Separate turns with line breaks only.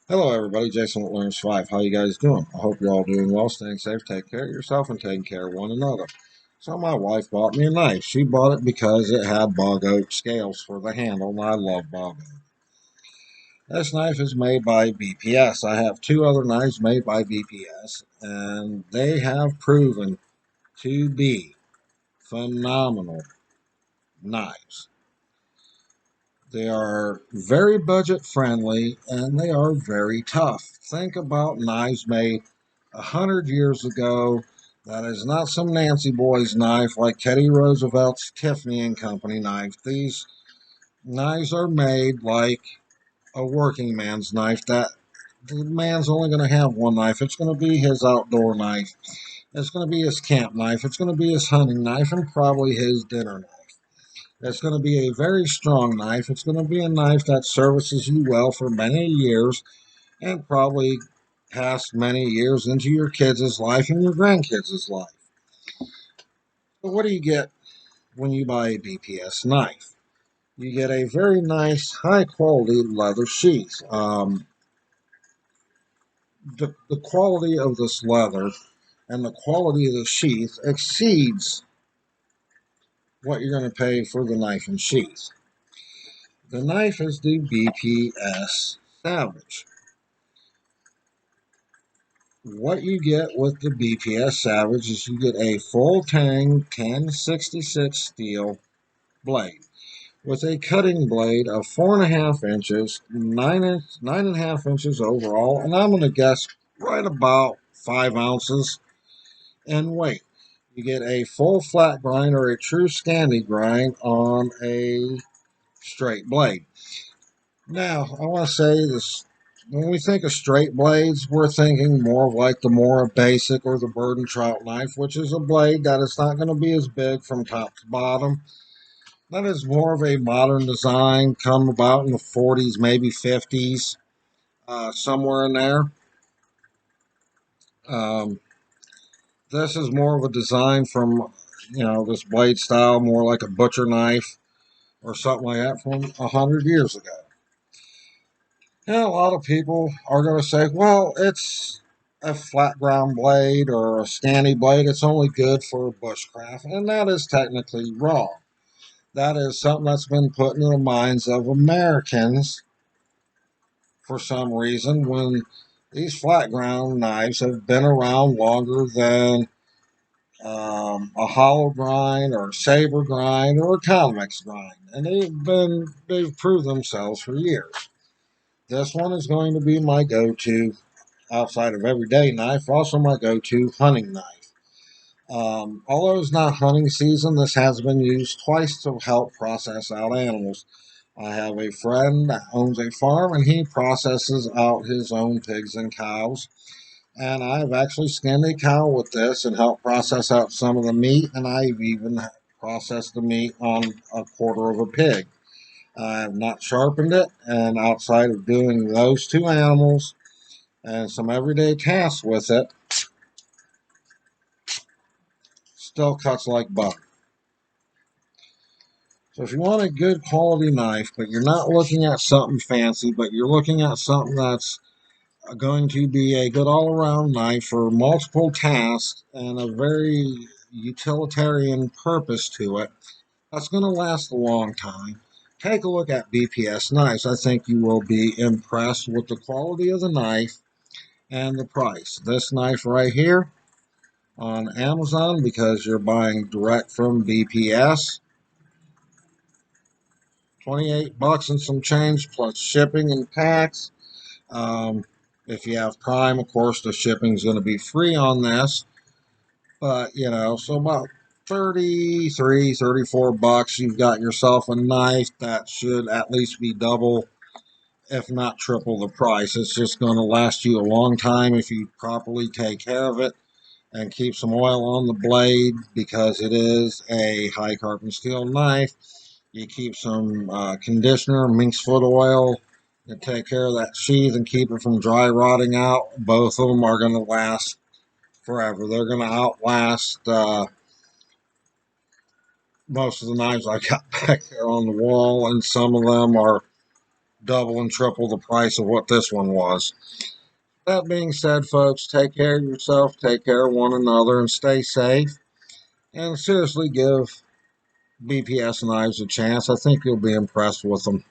Hello everybody, Jason with Learns 5. How you guys doing? I hope you're all doing well, staying safe, take care of yourself, and taking care of one another. So my wife bought me a knife. She bought it because it had bog oak scales for the handle, and I love bog oak. This knife is made by BPS. I have two other knives made by BPS, and they have proven to be phenomenal knives. They are very budget friendly and they are very tough. Think about knives made 100 years ago. That is not some Nancy boy's knife like Teddy Roosevelt's Tiffany and Company knife. These knives are made like a working man's knife. That the man's only going to have one knife. It's going to be his outdoor knife. It's going to be his camp knife. It's going to be his hunting knife and probably his dinner knife. It's going to be a very strong knife. It's going to be a knife that services you well for many years and probably past many years into your kids' life and your grandkids' life. So what do you get when you buy a BPS knife? You get a very nice, high quality leather sheath. The quality of this leather and the quality of the sheath exceeds what you're going to pay for the knife and sheath. The knife is the BPS Savage. What you get with the BPS Savage is you get a full tang 1066 steel blade with a cutting blade of 4.5 inches, 9.5 inches overall, and I'm going to guess right about 5 ounces in weight. You get a full flat grind or a true Scandi grind on a straight blade. Now, I want to say this. When we think of straight blades, we're thinking more of like the more basic or the bird and trout knife, which is a blade that is not going to be as big from top to bottom. That is more of a modern design, come about in the 40s, maybe 50s, somewhere in there. Um, this is more of a design from, this blade style, more like a butcher knife or something like that from 100 years ago. Yeah, a lot of people are going to say, well, it's a flat ground blade or a Scandi blade. It's only good for bushcraft. And that is technically wrong. That is something that's been put into the minds of Americans for some reason when these flat ground knives have been around longer than a hollow grind or a saber grind or a convex grind. And they've proved themselves for years. This one is going to be my go-to outside of everyday knife, also my go-to hunting knife. Although it's not hunting season, this has been used twice to help process out animals. I have a friend that owns a farm and he processes out his own pigs and cows. And I've actually skinned a cow with this and helped process out some of the meat, and I've even processed the meat on a quarter of a pig. I have not sharpened it, and outside of doing those two animals, and some everyday tasks with it, still cuts like butter. So if you want a good quality knife, but you're not looking at something fancy, but you're looking at something that's going to be a good all-around knife for multiple tasks and a very utilitarian purpose to it, that's going to last a long time. Take a look at BPS knives. I think you will be impressed with the quality of the knife and the price. This knife right here on Amazon, because you're buying direct from BPS, 28 bucks and some change plus shipping and tax. Um, if you have Prime, of course, the shipping is going to be free on this. But, so about 33, 34 bucks, you've got yourself a knife that should at least be double, if not triple the price. It's just going to last you a long time if you properly take care of it and keep some oil on the blade because it is a high carbon steel knife. You keep some conditioner, mince foot oil, and take care of that sheath and keep it from dry rotting out. Both of them are going to last forever. They're going to outlast most of the knives I got back there on the wall, and some of them are double and triple the price of what this one was. That being said, folks, take care of yourself, take care of one another, and stay safe. And seriously, give BPS knives a chance. I think you'll be impressed with them.